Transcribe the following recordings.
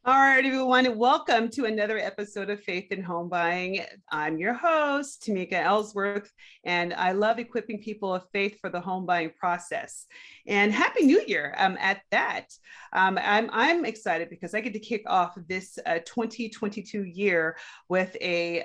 All right, everyone, welcome to another episode of Faith in Home Buying. I'm your host, Tamika Ellsworth, and I love equipping people of faith for the home buying process. And Happy New Year at that. I'm excited because I get to kick off this 2022 year with a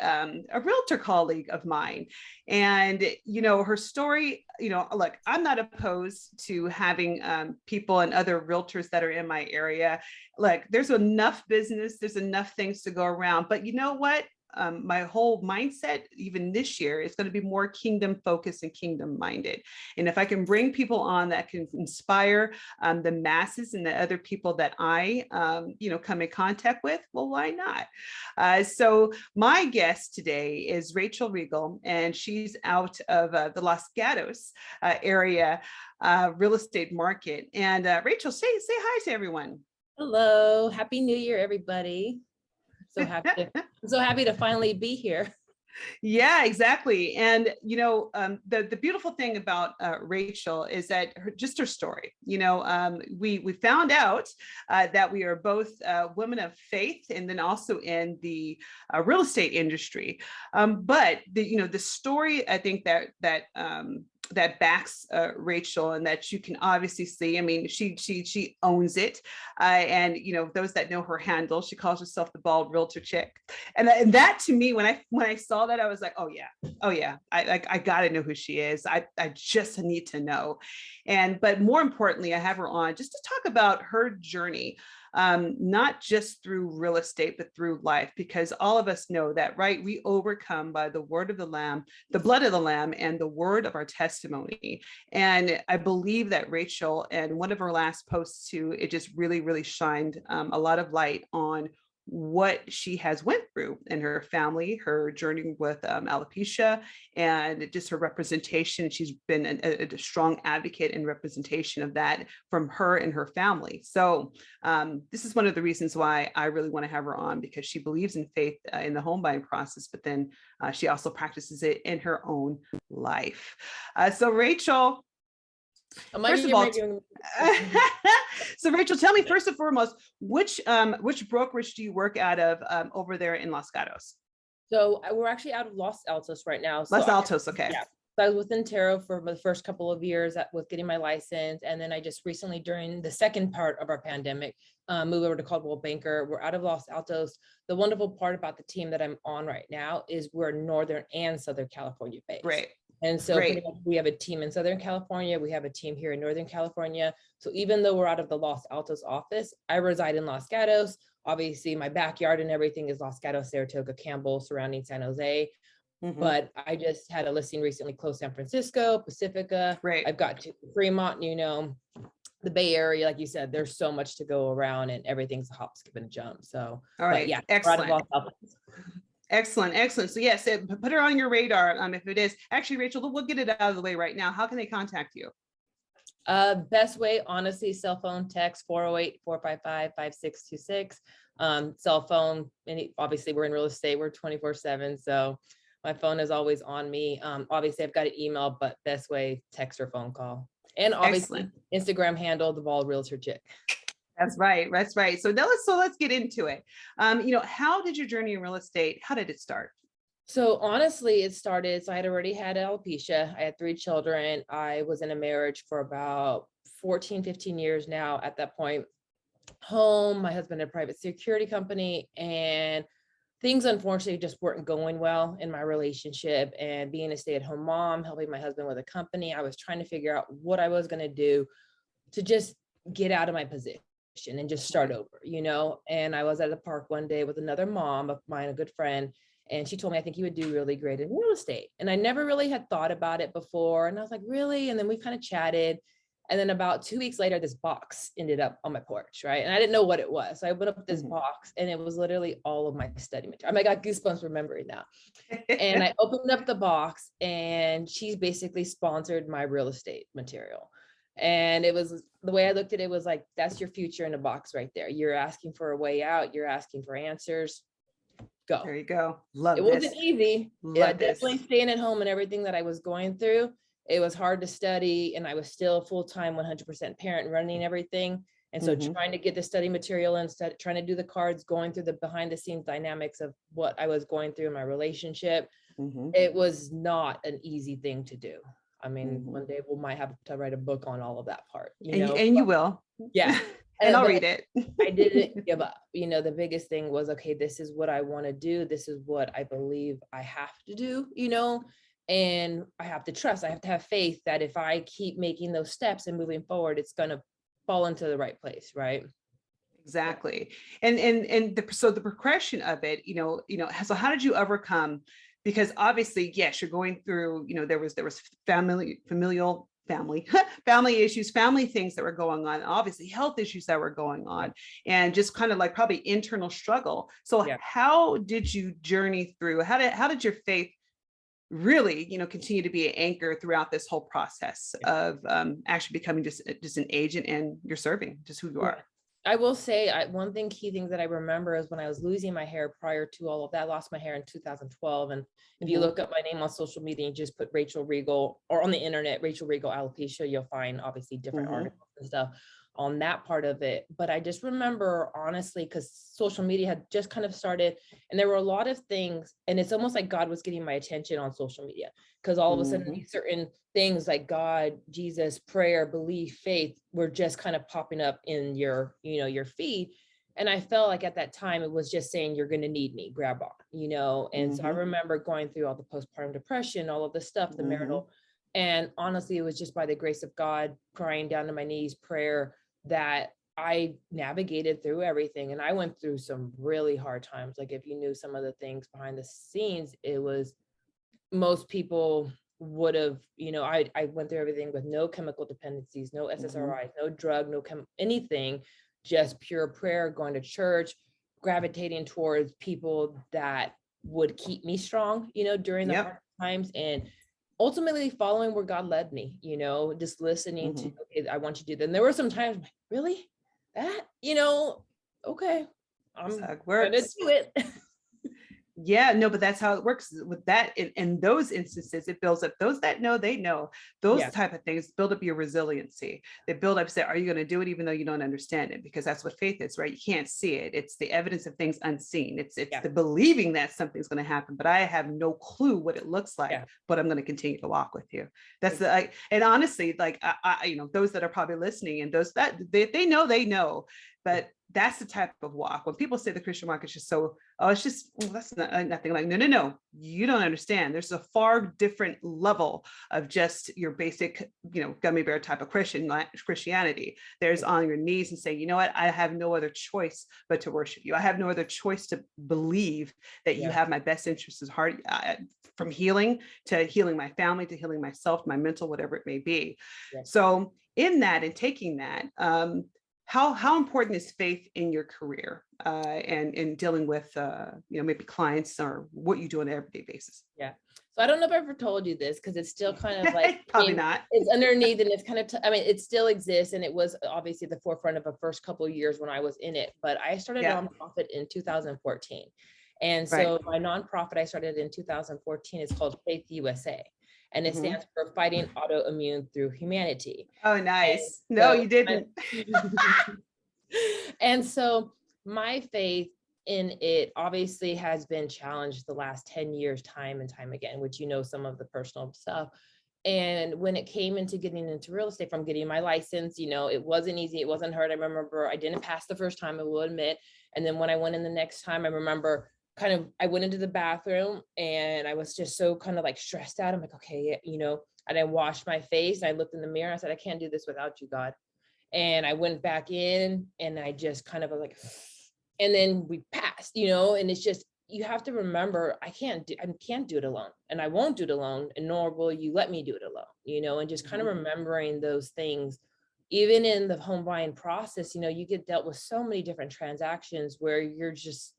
realtor colleague of mine. And, her story, look, I'm not opposed to having people and other realtors that are in my area. Like, there's enough business, there's enough things to go around. But you know what? My whole mindset, even this year, is going to be more kingdom focused and kingdom minded. And if I can bring people on that can inspire the masses and the other people that I, come in contact with, well, why not? So my guest today is Rachel Regal, and she's out of the Los Gatos area real estate market. And Rachel, say hi to everyone. Hello, Happy New Year, everybody. I'm so happy to finally be here. Yeah, exactly. And, the beautiful thing about Rachel is that just her story, we found out that we are both women of faith and then also in the real estate industry. But the story, I think that backs Rachel, and that you can obviously see. I mean, she owns it, and those that know her handle, she calls herself the bald realtor chick, and that to me, when I saw that, I was like, oh yeah, I gotta know who she is. I just need to know, but more importantly, I have her on just to talk about her journey. Not just through real estate, but through life, because all of us know that, right? We overcome by the word of the Lamb, the blood of the Lamb, and the word of our testimony. And I believe that Rachel, and one of her last posts too, it just really, really shined a lot of light on what she has went through in her family, her journey with alopecia, and just her representation. She's been a strong advocate and representation of that from her and her family. So this is one of the reasons why I really want to have her on, because she believes in faith in the home buying process, but then she also practices it in her own life. So Rachel, first of all, so Rachel, tell me first and foremost, which brokerage do you work out of over there in Los Gatos? So we're actually out of Los Altos right now. Los Altos, okay. Yeah. So I was with Intero for the first couple of years with getting my license. And then I just recently, during the second part of our pandemic, moved over to Coldwell Banker. We're out of Los Altos. The wonderful part about the team that I'm on right now is we're Northern and Southern California based. Right. And so pretty much we have a team in Southern California. We have a team here in Northern California. So even though we're out of the Los Altos office, I reside in Los Gatos. Obviously, my backyard and everything is Los Gatos, Saratoga, Campbell, surrounding San Jose. Mm-hmm. But I just had a listing recently close San Francisco, Pacifica. Right. I've got to Fremont, the Bay Area. Like you said, there's so much to go around and everything's a hop, skip, and a jump. So, all right. Yeah, excellent. Excellent. So yes, put her on your radar. If it is actually, Rachel, we'll get it out of the way right now. How can they contact you? Best way, honestly, cell phone, text 408-455-5626. Cell phone, and obviously we're in real estate, we're 24/7. So my phone is always on me. Obviously I've got an email, but best way, text or phone call. And obviously Instagram handle, the bald realtor chick. That's right. So let's get into it. How did your journey in real estate, how did it start? So honestly, it started, so I had already had alopecia. I had 3 children. I was in a marriage for about 14, 15 years now at that point. My husband had a private security company, and things unfortunately just weren't going well in my relationship. And being a stay-at-home mom, helping my husband with a company, I was trying to figure out what I was going to do to just get out of my position and just start over, And I was at a park one day with another mom of mine, a good friend, and she told me, I think you would do really great in real estate. And I never really had thought about it before. And I was like, really? And then we kind of chatted. And then about 2 weeks later, this box ended up on my porch, right? And I didn't know what it was. So I opened up this box, and it was literally all of my study material. I got goosebumps remembering now. And I opened up the box, and she basically sponsored my real estate material. And it was, the way I looked at it was like, that's your future in a box right there. You're asking for a way out. You're asking for answers. Go. There you go. Love it. It wasn't easy. Definitely staying at home and everything that I was going through. It was hard to study, and I was still full-time 100% parent running everything. And so trying to get the study material instead, trying to do the cards, going through the behind the scenes dynamics of what I was going through in my relationship, it was not an easy thing to do. I mean, one day we might have to write a book on all of that part, and you will. Yeah. And I'll read it. I didn't give up. The biggest thing was, okay, this is what I want to do. This is what I believe I have to do, and I have to trust. I have to have faith that if I keep making those steps and moving forward, it's going to fall into the right place. Right. Exactly. And so the progression of it, so how did you overcome? Because obviously, yes, you're going through, there was family issues, family things that were going on, obviously health issues that were going on, and just kind of like probably internal struggle. So how did you journey through? How did your faith really, continue to be an anchor throughout this whole process of actually becoming just an agent, and you're serving just who you are? I will say one key thing that I remember is when I was losing my hair prior to all of that. I lost my hair in 2012. And if you look up my name on social media and just put Rachel Regal, or on the internet, Rachel Regal alopecia, you'll find obviously different articles and stuff on that part of it. But I just remember, honestly, because social media had just kind of started, and there were a lot of things, and it's almost like God was getting my attention on social media, because all of a sudden these certain things like God, Jesus, prayer, belief, faith were just kind of popping up in your feed. And I felt like at that time, it was just saying, you're going to need me, grab on, and so I remember going through all the postpartum depression, all of the stuff, the marital. And honestly, it was just by the grace of God, crying down to my knees, prayer, that I navigated through everything. And I went through some really hard times. Like, if you knew some of the things behind the scenes, it was, most people would have, I went through everything with no chemical dependencies, no SSRIs, no drug, anything, just pure prayer, going to church, gravitating towards people that would keep me strong, during the hard times, and ultimately following where God led me, just listening to, okay, I want you to do that. And there were some times I'm like, really? That, okay, I'm gonna do it. Yeah, no, but that's how it works with that. In those instances, it builds up those that know, they know, those type of things build up your resiliency. They build up, say, are you going to do it even though you don't understand it? Because that's what faith is, right? You can't see it. It's the evidence of things unseen. It's the believing that something's going to happen, but I have no clue what it looks like, but I'm going to continue to walk with you. That's and honestly, like, I those that are probably listening, and those that they know, but that's the type of walk. When people say the Christian walk is just so, it's just, that's nothing. Like, no, you don't understand. There's a far different level of just your basic, gummy bear type of Christianity. There's on your knees and say, you know what, I have no other choice but to worship you. I have no other choice to believe that you have my best interests at heart, from healing to healing my family, to healing myself, my mental, whatever it may be. So in that, and taking that, how important is faith in your career, and in dealing with maybe clients, or what you do on an everyday basis? Yeah. So I don't know if I ever told you this, because it's still kind of like probably not. It's underneath, and it's kind of it still exists, and it was obviously the forefront of the first couple of years when I was in it. But I started a nonprofit in 2014, and so my nonprofit I started in 2014 is called Faith USA. And it stands for Fighting Autoimmune Through Humanity. Oh, nice. And no, you didn't. And so my faith in it obviously has been challenged the last 10 years, time and time again, which, some of the personal stuff. And when it came into getting into real estate, from getting my license, it wasn't easy. It wasn't hard. I remember I didn't pass the first time, I will admit. And then when I went in the next time, I remember I went into the bathroom and I was just so kind of like stressed out. I'm like, okay, and I washed my face and I looked in the mirror and I said, I can't do this without you, God. And I went back in and I just kind of was like, and then we passed, and it's just, you have to remember, I can't do it alone, and I won't do it alone, and nor will you let me do it alone, and just kind of remembering those things. Even in the home buying process, you get dealt with so many different transactions where you're just,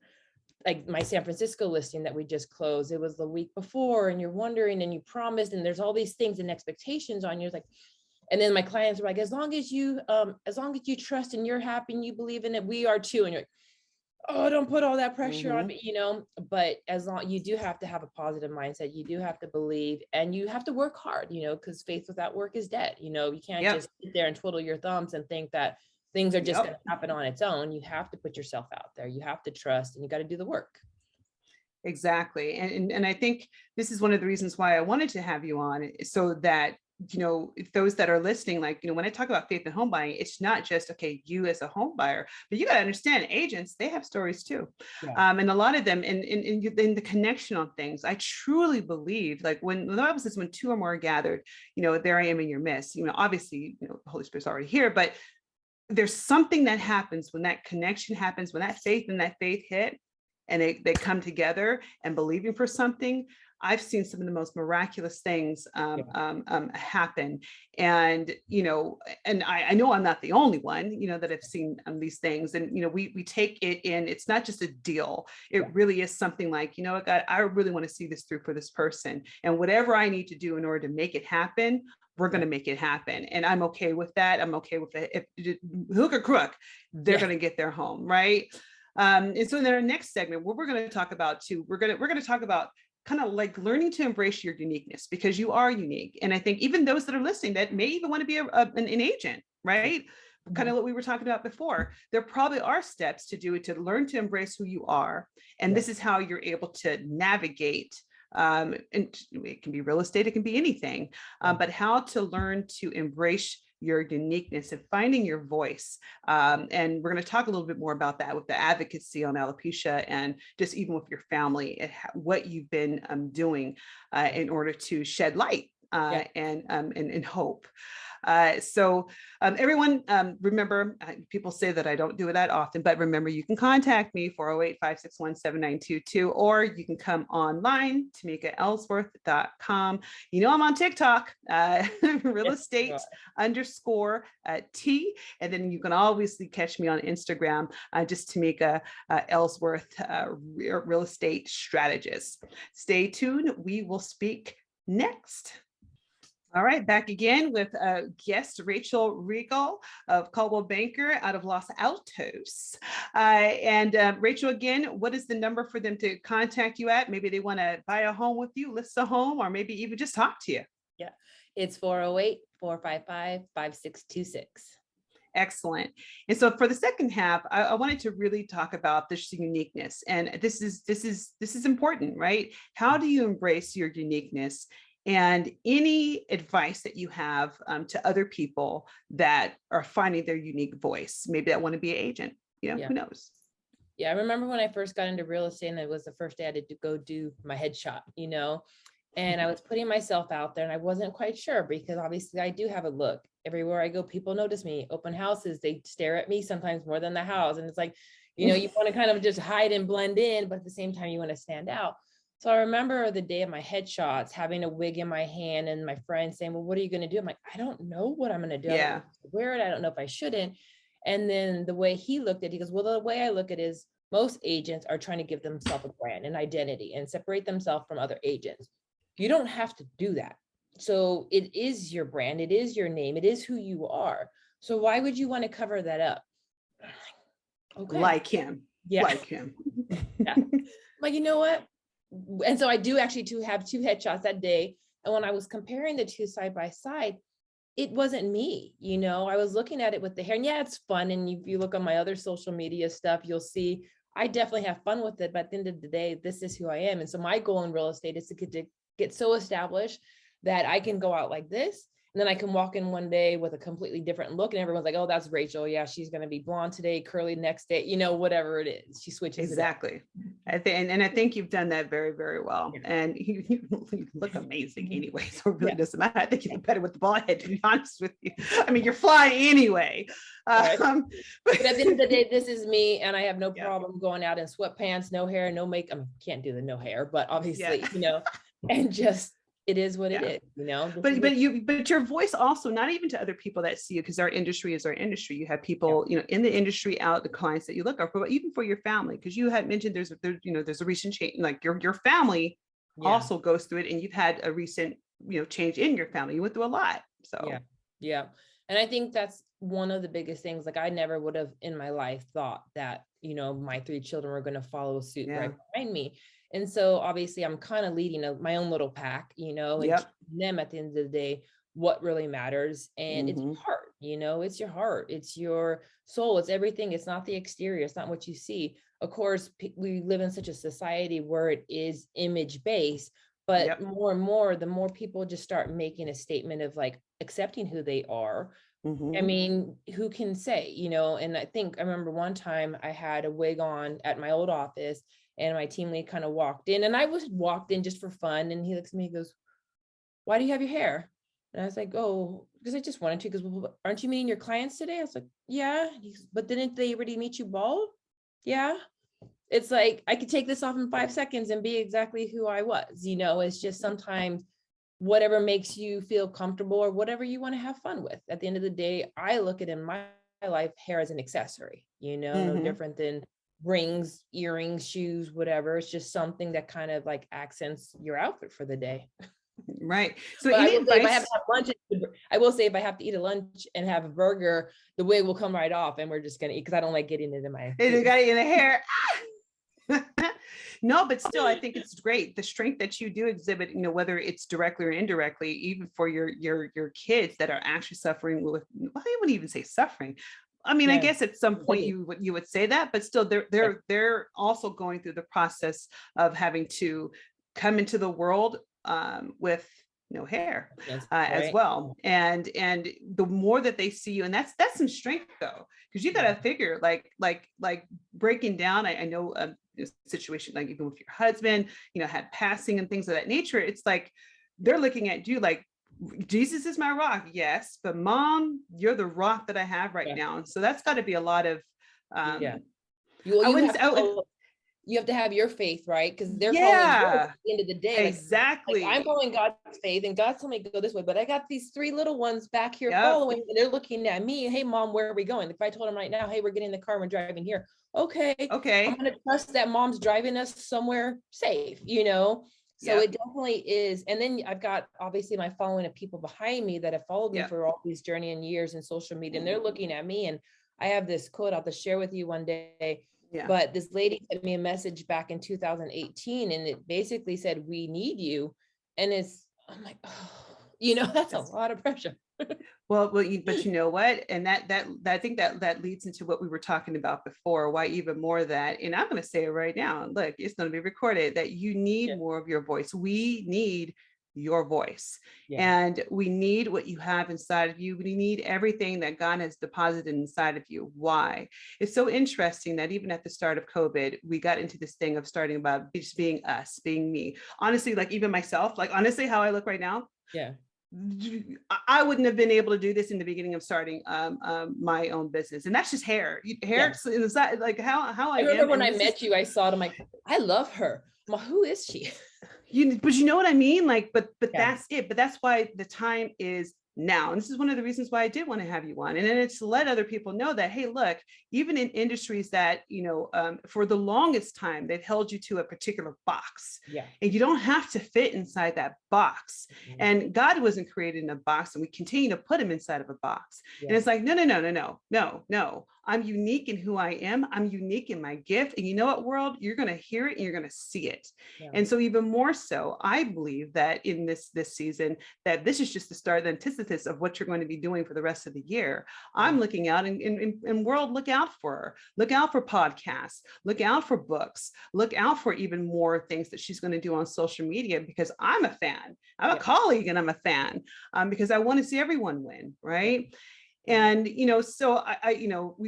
like my San Francisco listing that we just closed, it was the week before, and you're wondering, and you promised, and there's all these things and expectations on you. It's like, and then my clients were like, as long as you trust and you're happy and you believe in it, we are too. And you're like, oh, don't put all that pressure on me, but as long, you do have to have a positive mindset. You do have to believe, and you have to work hard, because faith without work is dead. You can't just sit there and twiddle your thumbs and think that things are just Yep. going to happen on its own. You have to put yourself out there. You have to trust, and you got to do the work. Exactly. And I think this is one of the reasons why I wanted to have you on, so that, if those that are listening, like, when I talk about faith and home buying, it's not just, okay, you as a home buyer, but you got to understand agents, they have stories too. Yeah. And a lot of them in the connection on things, I truly believe, like when the Bible says, when two or more are gathered, there I am in your midst, obviously, the Holy Spirit's already here, but there's something that happens when that connection happens, when that faith hit, and they come together and believing for something. I've seen some of the most miraculous things happen. And, and I know I'm not the only one, that have seen these things. And, we take it in, it's not just a deal. It really is something like, what, God, I really want to see this through for this person. And whatever I need to do in order to make it happen, we're going to make it happen. And I'm okay with that. I'm okay with it. If hook or crook, they're going to get their home. Right. And so in our next segment, what we're going to talk about too, we're going to talk about kind of like learning to embrace your uniqueness, because you are unique. And I think even those that are listening that may even want to be an agent, right? Mm-hmm. Kind of what we were talking about before, there probably are steps to do it, to learn to embrace who you are. And this is how you're able to navigate. And it can be real estate, it can be anything, but how to learn to embrace your uniqueness and finding your voice. And we're going to talk a little bit more about that with the advocacy on alopecia, and just even with your family, and what you've been doing in order to shed light and hope. So everyone, remember, people say that I don't do it that often, but remember, you can contact me 408-561-7922, or you can come online, TamikaEllsworth.com. I'm on TikTok, real estate _T. And then you can obviously catch me on Instagram, just Tamika Ellsworth, real estate strategist. Stay tuned. We will speak next. All right, back again with guest Rachel Regal of Coldwell Banker out of Los Altos. And Rachel, again, what is the number for them to contact you at? Maybe they want to buy a home with you, list a home, or maybe even just talk to you. Yeah, it's 408-455-5626. Excellent. And so for the second half, I wanted to really talk about this uniqueness. And this is important, right? How do you embrace your uniqueness? And any advice that you have to other people that are finding their unique voice, maybe that want to be an agent, who knows? Yeah, I remember when I first got into real estate, and it was the first day I had to go do my headshot, and I was putting myself out there, and I wasn't quite sure, because obviously I do have a look. Everywhere I go, people notice me. Open houses, they stare at me sometimes more than the house. And it's like, you want to kind of just hide and blend in, but at the same time, you want to stand out. So I remember the day of my headshots, having a wig in my hand, and my friend saying, well, what are you going to do? I'm like, I don't know what I'm going to do. Yeah. Wear it. I don't know if I shouldn't. And then the way he looked at it, he goes, well, the way I look at it is most agents are trying to give themselves a brand, an identity, and separate themselves from other agents. You don't have to do that. So it is your brand. It is your name. It is who you are. So why would you want to cover that up? Okay. Like him. Yeah. Like him. Yeah. Like, you know what? And so I do actually have two headshots that day. And when I was comparing the two side by side, it wasn't me, I was looking at it with the hair, and it's fun. And if you look on my other social media stuff, you'll see I definitely have fun with it. But at the end of the day, this is who I am. And so my goal in real estate is to get so established that I can go out like this. And then I can walk in one day with a completely different look, and everyone's like, oh, that's Rachel. Yeah, she's going to be blonde today, curly next day, whatever it is. She switches. Exactly. I think you've done that very, very well. Yeah. And you look amazing anyway. So it really doesn't matter. I think you look better with the bald head, to be honest with you. I mean, you're flying anyway. Right. But at the end of the day, this is me, and I have no problem going out in sweatpants, no hair, no makeup. I mean, can't do the no hair, but obviously, and just, it is what it is, But your voice also, not even to other people that see you, because our industry is our industry. You have people, in the industry, out the clients that you look at, but even for your family, because you had mentioned there's a recent change, like your family also goes through it, and you've had a recent, change in your family. You went through a lot. So yeah. And I think that's one of the biggest things. Like, I never would have in my life thought that, my 3 children were going to follow suit right behind me. And so obviously I'm kind of leading my own little pack, and them at the end of the day, what really matters. And it's hard, You know, it's your heart, it's your soul, it's everything. It's not the exterior. It's not what you see. Of course, we live in such a society where it is image based, but Yep. more and more, the more people just start making a statement of like accepting who they are. I mean, who can say, you know, and I remember one time I had a wig on at my old office and my team lead kind of walked in, and I was walked in just for fun. And he looks at me, he goes, "Why do you have your hair?" And I was like, "Oh, because I just wanted to." Because, "Well, aren't you meeting your clients today?" I was like, "Yeah." "But didn't they already meet you bald?" "Yeah." It's like, I could take this off in 5 seconds and be exactly who I was. You know, it's just sometimes whatever makes you feel comfortable or whatever you want to have fun with. At the end of the day, I look at in my life, hair as an accessory, you know, no different than rings, earrings, shoes, whatever. It's just something that kind of like accents your outfit for the day. Right. So But I any will say if I have advice? to have lunch, I will say if I have to eat a lunch and have a burger, the wig will come right off and we're just gonna eat, because I don't like getting it in my You food. got it in the hair. No, but still, I think it's great. The strength that you do exhibit, you know, whether it's directly or indirectly, even for your kids that are actually suffering with, well, I wouldn't even say suffering. I mean, I Yeah. guess at some point Living. you would say that, but still they're also going through the process of having to come into the world with no hair Yes, as right. well. And the more that they see you, and that's some strength though, because you got to figure like breaking down. I know a situation like even with your husband, you know, had passing and things of that nature. It's like they're looking at you like, Jesus is my rock. Yes, but mom, you're the rock that I have right Yeah. now. And so that's got to be a lot of Yeah. I You wouldn't have say, you have to have your faith, right? Because they're following yours yeah, at the end of the day. Like I'm exactly. following God's faith and God's telling me to go this way, but I got these 3 little ones back here Yep. following and they're looking at me. "Hey mom, where are we going?" If I told them right now, "Hey, we're getting in the car, we're driving here." Okay, I'm Okay. gonna trust that mom's driving us somewhere safe, you know? So it Yep. definitely is. And then I've got obviously my following of people behind me that have followed me Yep. for all these journey and years in social media. And they're looking at me. And I have this quote I'll have to share with you one day. Yeah. But this lady sent me a message back in 2018, and it basically said, "We need you." And I'm like, oh, you know, that's a lot of pressure. Well, but you know what? And that I think that leads into what we were talking about before. Why even more that, and I'm going to say it right now. Look, it's going to be recorded that you need Yeah. more of your voice. We need your voice, Yeah. and we need what you have inside of you. We need everything that God has deposited inside of you. Why? It's so interesting that even at the start of COVID, we got into this thing of starting about just being us, being me. Honestly, like even myself, like honestly, how I look right now. Yeah. I wouldn't have been able to do this in the beginning of starting my own business, and that's just hair. Yeah. In the side, like how I I remember am, when and I this is met you, I saw it. I'm like, I love her. I'm like, who is she? but you know what I mean. Like, but Yeah. that's it. But that's why the time is now, and this is one of the reasons why I did want to have you on, and then it's to let other people know that, hey, look, even in industries that for the longest time they've held you to a particular box, Yeah. and you don't have to fit inside that box. And God wasn't created in a box, and we continue to put him inside of a box. Yeah. And it's like, no. I'm unique in who I am. I'm unique in my gift. And you know what, world? You're going to hear it and you're going to see it. Yeah. And so even more so, I believe that in this season, that this is just the start, the antithesis of what you're going to be doing for the rest of the year. I'm looking out and world, look out for podcasts, look out for books, look out for even more things that she's going to do on social media, because I'm a fan. I'm a colleague and I'm a fan because I want to see everyone win, right? And so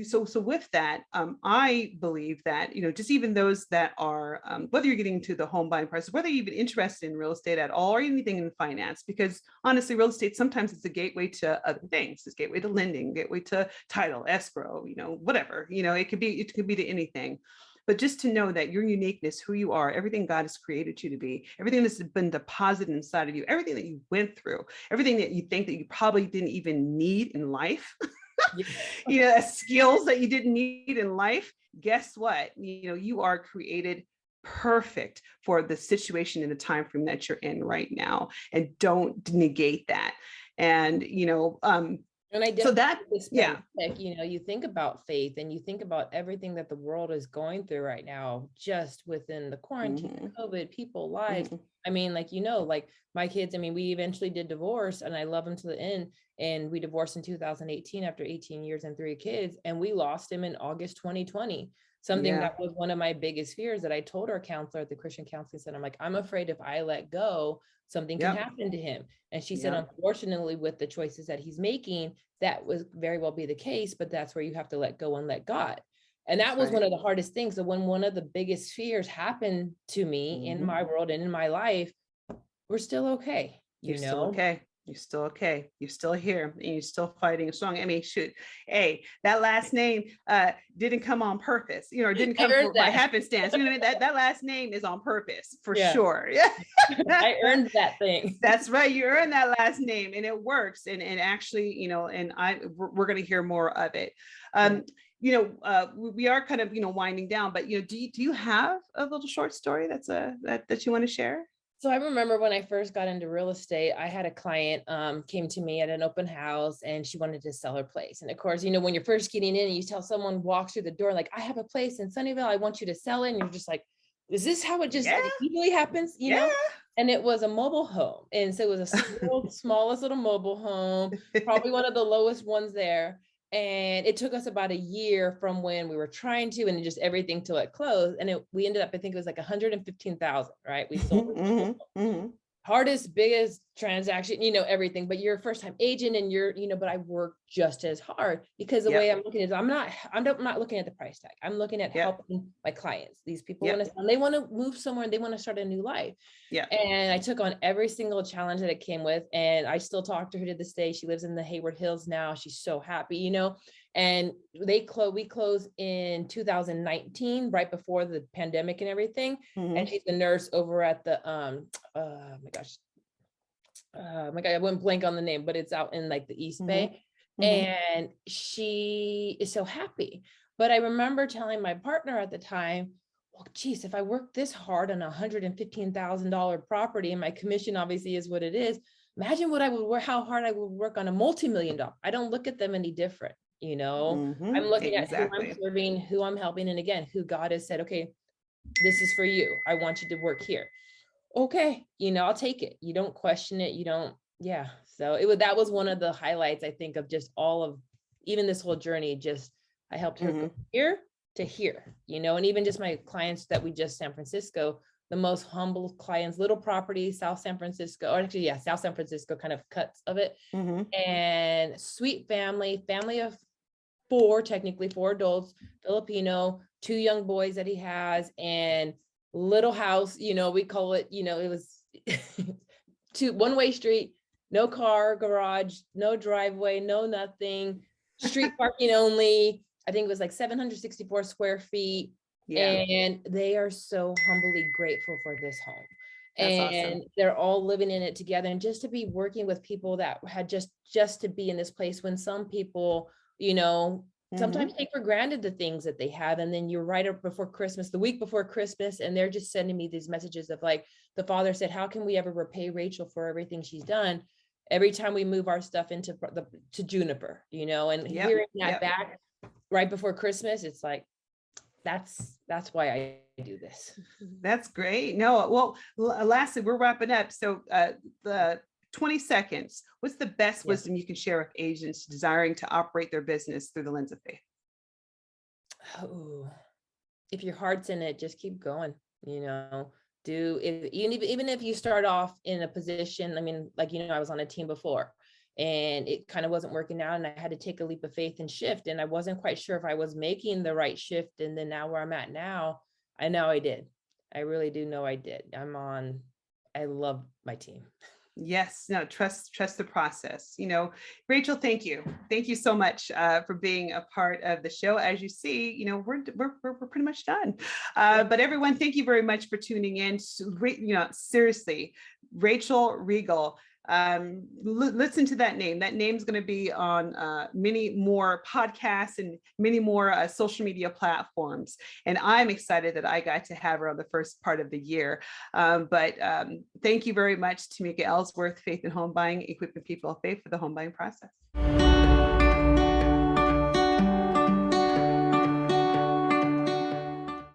so with that, I believe that just even those that are whether you're getting to the home buying process, whether you're even interested in real estate at all or anything in finance, because honestly, real estate sometimes it's a gateway to other things. It's a gateway to lending, gateway to title, escrow, whatever. It could be to anything. But just to know that your uniqueness, who you are, everything God has created you to be, everything that's been deposited inside of you, everything that you went through, everything that you think that you probably didn't even need in life, skills that you didn't need in life, guess what? You are created perfect for the situation and the time frame that you're in right now. And don't negate that. And, And I So that, definitely you think about faith and you think about everything that the world is going through right now, just within the quarantine, COVID, people lives. I mean, like my kids, I mean, we eventually did divorce and I love them to the end. And we divorced in 2018 after 18 years and 3 kids. And we lost him in August 2020. Something that was one of my biggest fears that I told our counselor at the Christian Counseling Center. I'm like, I'm afraid if I let go, something can happen to him. And she said, unfortunately, with the choices that he's making, that was very well be the case, but that's where you have to let go and let God. And that was one of the hardest things. So when one of the biggest fears happened to me in my world and in my life, we're still okay. You're still okay. You're still okay. You're still here and you're still fighting strong. I mean, hey, that last name didn't come on purpose, or didn't come by happenstance. That last name is on purpose for sure. Yeah. I earned that thing. That's right. You earned that last name and it works. And actually, and we're going to hear more of it. We are kind of, winding down, but, do you have a little short story that you want to share? So I remember when I first got into real estate, I had a client came to me at an open house and she wanted to sell her place. And of course, when you're first getting in and you tell someone walks through the door, like, I have a place in Sunnyvale, I want you to sell it. And you're just like, is this how it just usually happens? You know? And it was a mobile home. And so it was a smallest little mobile home, probably one of the lowest ones there. And it took us about a year from when we were trying to, and just everything till it closed. And we ended up, I think it was like 115,000, right? We sold it. Hardest, biggest transaction, everything, but you're a first time agent and but I work just as hard because the way I'm looking at it, I'm not looking at the price tag. I'm looking at helping my clients. These people, they want to move somewhere and they want to start a new life. And I took on every single challenge that it came with. And I still talk to her to this day. She lives in the Hayward Hills now. She's so happy, and we closed in 2019, right before the pandemic and everything. And she's a nurse over at the, oh my God, I went blank on the name, but it's out in like the East Bay. And she is so happy. But I remember telling my partner at the time, well, geez, if I work this hard on a $115,000 property and my commission obviously is what it is, imagine how hard I would work on a multi-million-dollar. I don't look at them any different. I'm looking at who I'm serving, who I'm helping. And again, who God has said, okay, this is for you. I want you to work here. Okay. I'll take it. You don't question it. You don't. Yeah. So that was one of the highlights, I think, of just all of, even this whole journey, just, I helped her go here to here, and even just my clients that we just San Francisco, the most humble clients, little property, South San Francisco, or actually, South San Francisco kind of cuts of it. And sweet family of 4 adults, Filipino, 2 young boys that he has, and little house, we call it, it was 1-way street, no car garage, no driveway, no nothing, street parking only. I think it was like 764 square feet. And they are so humbly grateful for this home. That's awesome. They're all living in it together. And just to be working with people that had just to be in this place when some people, sometimes take for granted the things that they have. And then you're right up before Christmas, the week before Christmas, and they're just sending me these messages of like, the father said, how can we ever repay Rachel for everything she's done? Every time we move our stuff to Juniper, and hearing that back right before Christmas, it's like, that's why I do this. That's great. No, well, lastly, we're wrapping up. So the 20 seconds, what's the best wisdom you can share with agents desiring to operate their business through the lens of faith? Oh, if your heart's in it, just keep going, even if you start off in a position, I mean, like, I was on a team before and it kind of wasn't working out and I had to take a leap of faith and shift. And I wasn't quite sure if I was making the right shift. And then now where I'm at now, I know I did. I really do know I did. I love my team. Yes, no, trust the process. Rachel, thank you. Thank you so much for being a part of the show. As you see, we're pretty much done. But everyone, thank you very much for tuning in. Seriously, Rachel Regal. Listen to that name. That name's going to be on many more podcasts and many more social media platforms. And I'm excited that I got to have her on the first part of the year. But thank you very much, Tamika Ellsworth, Faith in Home Buying, equipping people of faith for the home buying process.